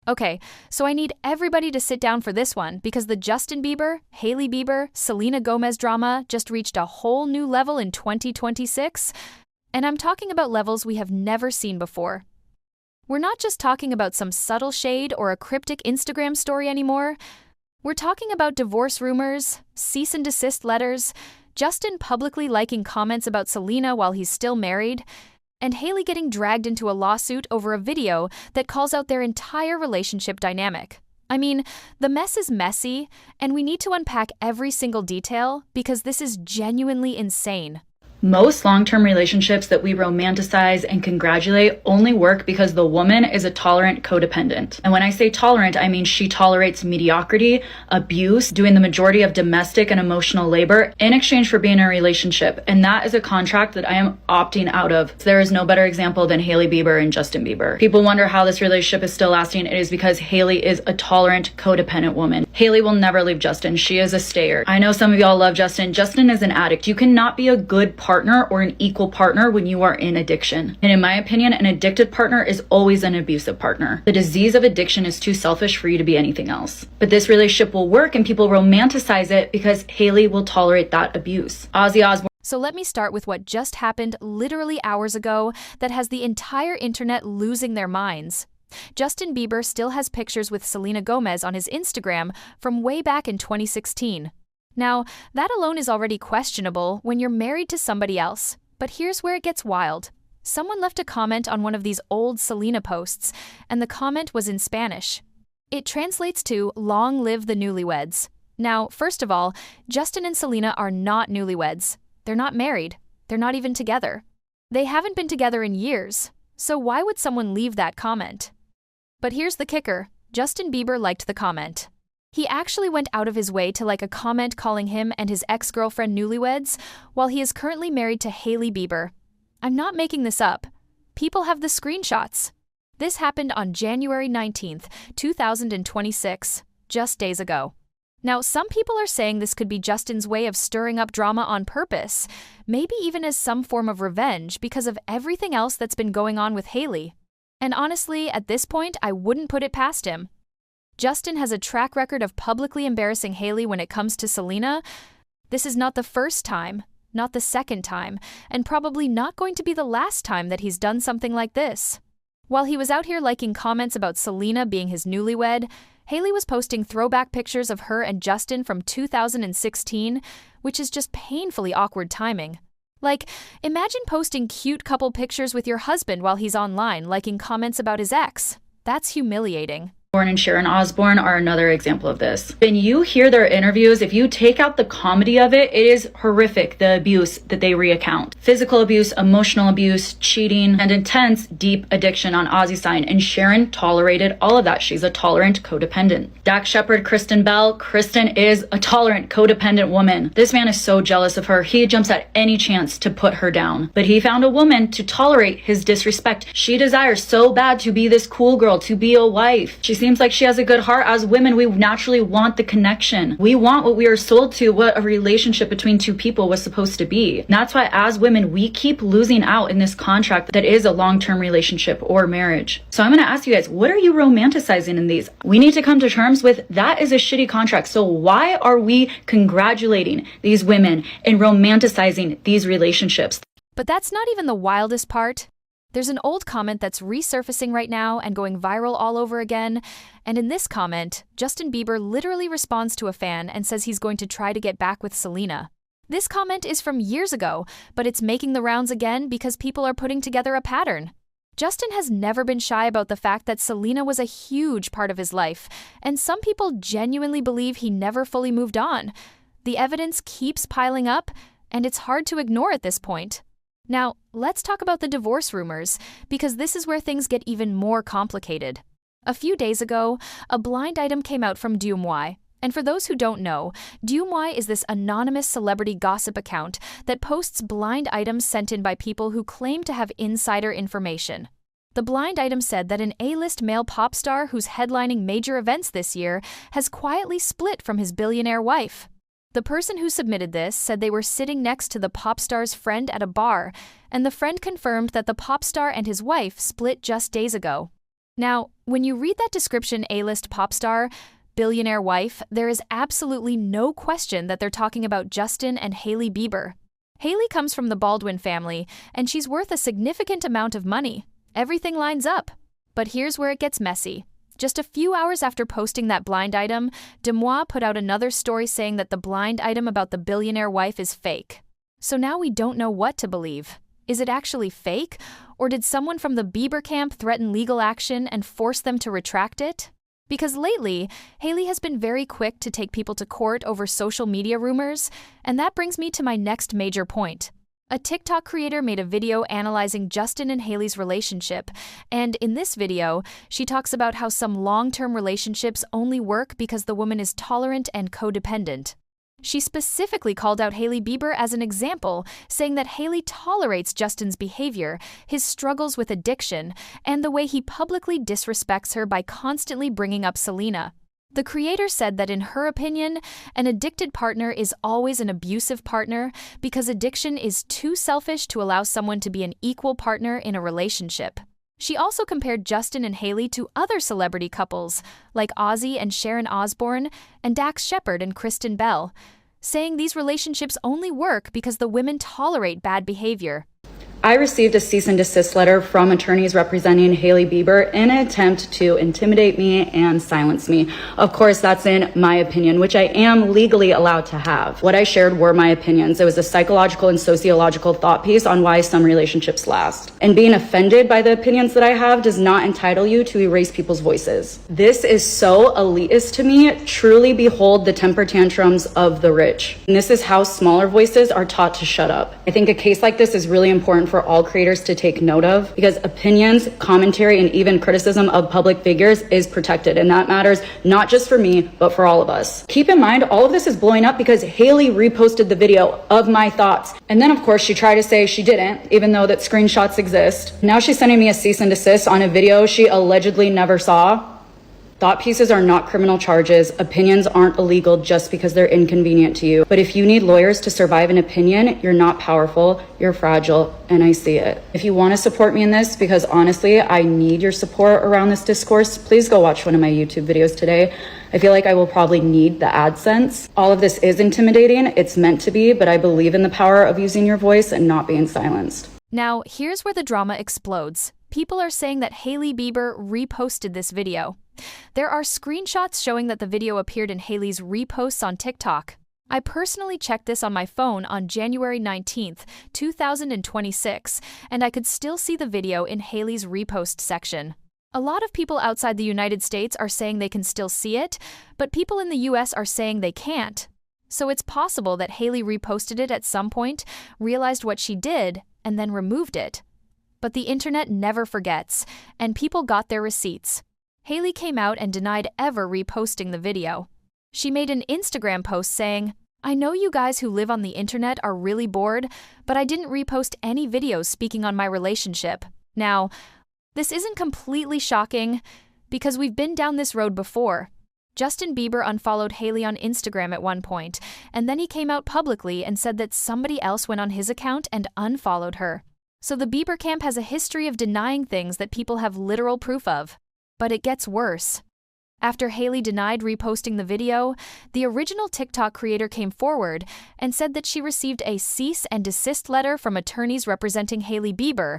Okay, so I need everybody to sit down for this one because the Justin Bieber, Hailey Bieber, Selena Gomez drama just reached a whole new level in 2026. And I'm talking about levels we have never seen before. We're not just talking about some subtle shade or a cryptic Instagram story anymore. We're talking about divorce rumors, cease and desist letters, Justin publicly liking comments about Selena while he's still married, and Hailey getting dragged into a lawsuit over a video that calls out their entire relationship dynamic. I mean, the mess is messy, and we need to unpack every single detail because this is genuinely insane. Most long-term relationships that we romanticize and congratulate only work because the woman is a tolerant codependent. And when I say tolerant, I mean she tolerates mediocrity, abuse, doing the majority of domestic and emotional labor in exchange for being in a relationship. And that is a contract that I am opting out of. There is no better example than Hailey Bieber and Justin Bieber. People wonder how this relationship is still lasting. It is because Hailey is a tolerant, codependent woman. Hailey will never leave Justin. She is a stayer. I know some of y'all love Justin. Justin is an addict. You cannot be a good partner or an equal partner when you are in addiction. And in my opinion, an addicted partner is always an abusive partner. The disease of addiction is too selfish for you to be anything else. But this relationship will work and people romanticize it because Hailey will tolerate that abuse. Ozzy Osbourne. So let me start with what just happened literally hours ago that has the entire internet losing their minds. Justin Bieber still has pictures with Selena Gomez on his Instagram from way back in 2016. Now, that alone is already questionable when you're married to somebody else. But here's where it gets wild. Someone left a comment on one of these old Selena posts, and the comment was in Spanish. It translates to, "Long live the newlyweds." Now, first of all, Justin and Selena are not newlyweds. They're not married. They're not even together. They haven't been together in years. So why would someone leave that comment? But here's the kicker. Justin Bieber liked the comment. He actually went out of his way to like a comment calling him and his ex-girlfriend newlyweds, while he is currently married to Hailey Bieber. I'm not making this up. People have the screenshots. This happened on January 19th, 2026, just days ago. Now, some people are saying this could be Justin's way of stirring up drama on purpose, maybe even as some form of revenge because of everything else that's been going on with Hailey. And honestly, at this point, I wouldn't put it past him. Justin has a track record of publicly embarrassing Hailey when it comes to Selena. This is not the first time, not the second time, and probably not going to be the last time that he's done something like this. While he was out here liking comments about Selena being his newlywed, Hailey was posting throwback pictures of her and Justin from 2016, which is just painfully awkward timing. Like, imagine posting cute couple pictures with your husband while he's online liking comments about his ex. That's humiliating. And Sharon Osbourne are another example of this. When you hear their interviews, if you take out the comedy of it, it is horrific, the abuse that they recount. Physical abuse, emotional abuse, cheating, and intense, deep addiction on Ozzy's side. And Sharon tolerated all of that. She's a tolerant codependent. Dax Shepard, Kristen Bell. Kristen is a tolerant codependent woman. This man is so jealous of her. He jumps at any chance to put her down. But he found a woman to tolerate his disrespect. She desires so bad to be this cool girl, to be a wife. She seems like she has a good heart. As women, we naturally want the connection. We want what we are sold to, what a relationship between two people was supposed to be. And that's why as women, we keep losing out in this contract that is a long-term relationship or marriage. So I'm going to ask you guys, what are you romanticizing in these? We need to come to terms with that is a shitty contract. So why are we congratulating these women and romanticizing these relationships? But that's not even the wildest part. There's an old comment that's resurfacing right now and going viral all over again. And in this comment, Justin Bieber literally responds to a fan and says he's going to try to get back with Selena. This comment is from years ago, but it's making the rounds again because people are putting together a pattern. Justin has never been shy about the fact that Selena was a huge part of his life, and some people genuinely believe he never fully moved on. The evidence keeps piling up, and it's hard to ignore at this point. Now, let's talk about the divorce rumors, because this is where things get even more complicated. A few days ago, a blind item came out from newlywed. And for those who don't know, newlywed is this anonymous celebrity gossip account that posts blind items sent in by people who claim to have insider information. The blind item said that an A-list male pop star who's headlining major events this year has quietly split from his billionaire wife. The person who submitted this said they were sitting next to the pop star's friend at a bar, and the friend confirmed that the pop star and his wife split just days ago. Now, when you read that description, A-list pop star, billionaire wife, there is absolutely no question that they're talking about Justin and Hailey Bieber. Hailey comes from the Baldwin family, and she's worth a significant amount of money. Everything lines up. But here's where it gets messy. Just a few hours after posting that blind item, Demois put out another story saying that the blind item about the billionaire wife is fake. So now we don't know what to believe. Is it actually fake? Or did someone from the Bieber camp threaten legal action and force them to retract it? Because lately, Hailey has been very quick to take people to court over social media rumors, and that brings me to my next major point. A TikTok creator made a video analyzing Justin and Hailey's relationship, and in this video, she talks about how some long-term relationships only work because the woman is tolerant and codependent. She specifically called out Hailey Bieber as an example, saying that Hailey tolerates Justin's behavior, his struggles with addiction, and the way he publicly disrespects her by constantly bringing up Selena. The creator said that in her opinion, an addicted partner is always an abusive partner because addiction is too selfish to allow someone to be an equal partner in a relationship. She also compared Justin and Hailey to other celebrity couples, like Ozzy and Sharon Osbourne and Dax Shepard and Kristen Bell, saying these relationships only work because the women tolerate bad behavior. I received a cease and desist letter from attorneys representing Hailey Bieber in an attempt to intimidate me and silence me. Of course, that's in my opinion, which I am legally allowed to have. What I shared were my opinions. It was a psychological and sociological thought piece on why some relationships last. And being offended by the opinions that I have does not entitle you to erase people's voices. This is so elitist to me. Truly behold the temper tantrums of the rich. And this is how smaller voices are taught to shut up. I think a case like this is really important for all creators to take note of because opinions, commentary, and even criticism of public figures is protected, and that matters not just for me, but for all of us. Keep in mind, all of this is blowing up because Hailey reposted the video of my thoughts. And then of course she tried to say she didn't, even though that screenshots exist. Now she's sending me a cease and desist on a video she allegedly never saw. Thought pieces are not criminal charges. Opinions aren't illegal just because they're inconvenient to you. But if you need lawyers to survive an opinion, you're not powerful, you're fragile, and I see it. If you want to support me in this, because honestly, I need your support around this discourse, please go watch one of my YouTube videos today. I feel like I will probably need the AdSense. All of this is intimidating. It's meant to be, but I believe in the power of using your voice and not being silenced. Now, here's where the drama explodes. People are saying that Hailey Bieber reposted this video. There are screenshots showing that the video appeared in Hailey's reposts on TikTok. I personally checked this on my phone on January 19th, 2026, and I could still see the video in Hailey's repost section. A lot of people outside the United States are saying they can still see it, but people in the US are saying they can't. So it's possible that Hailey reposted it at some point, realized what she did, and then removed it. But the internet never forgets, and people got their receipts. Hailey came out and denied ever reposting the video. She made an Instagram post saying, "I know you guys who live on the internet are really bored, but I didn't repost any videos speaking on my relationship." Now, this isn't completely shocking because we've been down this road before. Justin Bieber unfollowed Hailey on Instagram at one point, and then he came out publicly and said that somebody else went on his account and unfollowed her. So the Bieber camp has a history of denying things that people have literal proof of. But it gets worse. After Hailey denied reposting the video, the original TikTok creator came forward and said that she received a cease and desist letter from attorneys representing Hailey Bieber.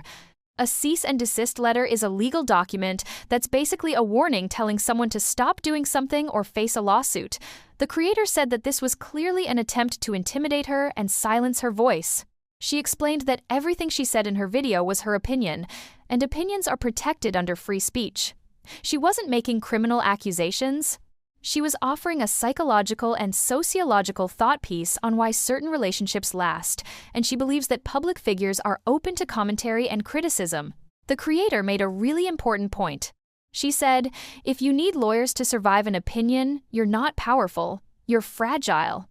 A cease and desist letter is a legal document that's basically a warning telling someone to stop doing something or face a lawsuit. The creator said that this was clearly an attempt to intimidate her and silence her voice. She explained that everything she said in her video was her opinion, and opinions are protected under free speech. She wasn't making criminal accusations. She was offering a psychological and sociological thought piece on why certain relationships last, and she believes that public figures are open to commentary and criticism. The creator made a really important point. She said, "If you need lawyers to survive an opinion, you're not powerful, you're fragile."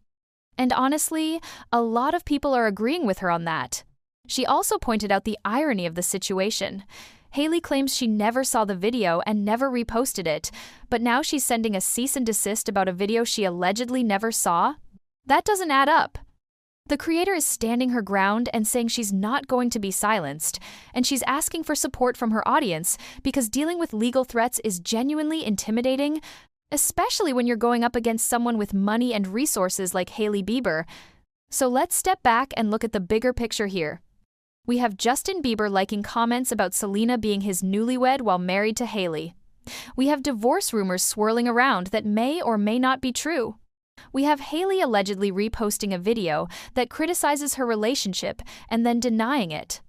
And honestly, a lot of people are agreeing with her on that. She also pointed out the irony of the situation. Hailey claims she never saw the video and never reposted it, but now she's sending a cease and desist about a video she allegedly never saw? That doesn't add up. The creator is standing her ground and saying she's not going to be silenced, and she's asking for support from her audience because dealing with legal threats is genuinely intimidating, especially when you're going up against someone with money and resources like Hailey Bieber. So let's step back and look at the bigger picture here. We have Justin Bieber liking comments about Selena being his newlywed while married to Hailey. We have divorce rumors swirling around that may or may not be true. We have Hailey allegedly reposting a video that criticizes her relationship and then denying it.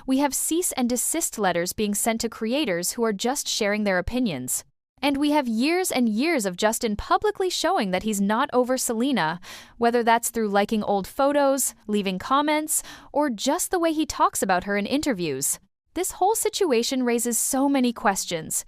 We have cease and desist letters being sent to creators who are just sharing their opinions. And we have years and years of Justin publicly showing that he's not over Selena, whether that's through liking old photos, leaving comments, or just the way he talks about her in interviews. This whole situation raises so many questions.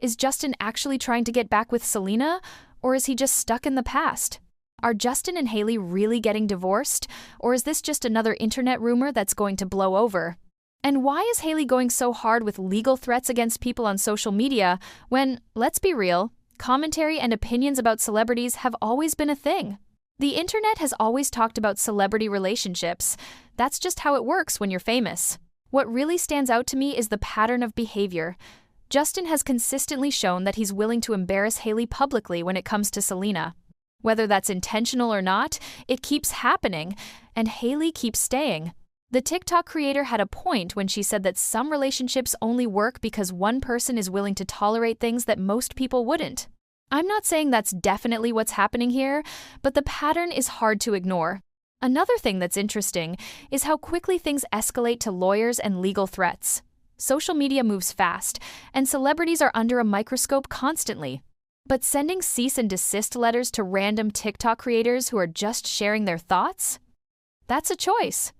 Is Justin actually trying to get back with Selena, or is he just stuck in the past? Are Justin and Hailey really getting divorced, or is this just another internet rumor that's going to blow over? And why is Hailey going so hard with legal threats against people on social media when, let's be real, commentary and opinions about celebrities have always been a thing? The internet has always talked about celebrity relationships. That's just how it works when you're famous. What really stands out to me is the pattern of behavior. Justin has consistently shown that he's willing to embarrass Hailey publicly when it comes to Selena. Whether that's intentional or not, it keeps happening, and Hailey keeps staying. The TikTok creator had a point when she said that some relationships only work because one person is willing to tolerate things that most people wouldn't. I'm not saying that's definitely what's happening here, but the pattern is hard to ignore. Another thing that's interesting is how quickly things escalate to lawyers and legal threats. Social media moves fast, and celebrities are under a microscope constantly. But sending cease and desist letters to random TikTok creators who are just sharing their thoughts? That's a choice.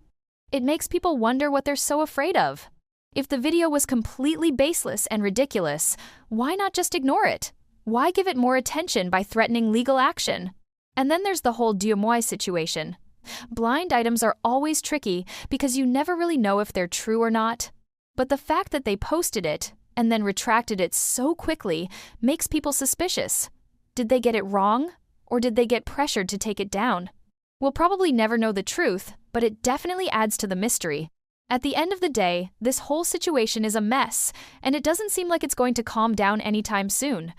It makes people wonder what they're so afraid of. If the video was completely baseless and ridiculous, why not just ignore it? Why give it more attention by threatening legal action? And then there's the whole DMY situation. Blind items are always tricky because you never really know if they're true or not. But the fact that they posted it and then retracted it so quickly makes people suspicious. Did they get it wrong? Or did they get pressured to take it down? We'll probably never know the truth, but it definitely adds to the mystery. At the end of the day, this whole situation is a mess, and it doesn't seem like it's going to calm down anytime soon.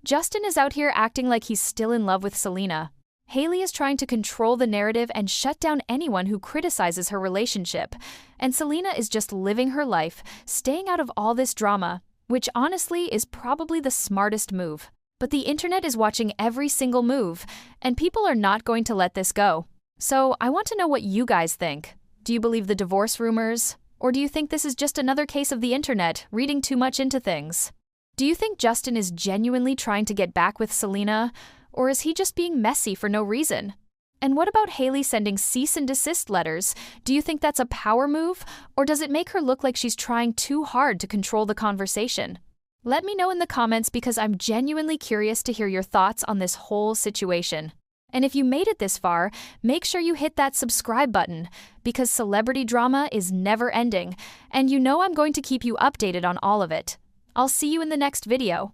Justin is out here acting like he's still in love with Selena. Hailey is trying to control the narrative and shut down anyone who criticizes her relationship. And Selena is just living her life, staying out of all this drama, which honestly is probably the smartest move. But the internet is watching every single move, and people are not going to let this go. So I want to know what you guys think. Do you believe the divorce rumors? Or do you think this is just another case of the internet reading too much into things? Do you think Justin is genuinely trying to get back with Selena? Or is he just being messy for no reason? And what about Hailey sending cease and desist letters? Do you think that's a power move, or does it make her look like she's trying too hard to control the conversation? Let me know in the comments because I'm genuinely curious to hear your thoughts on this whole situation. And if you made it this far, make sure you hit that subscribe button because celebrity drama is never ending, and you know I'm going to keep you updated on all of it. I'll see you in the next video.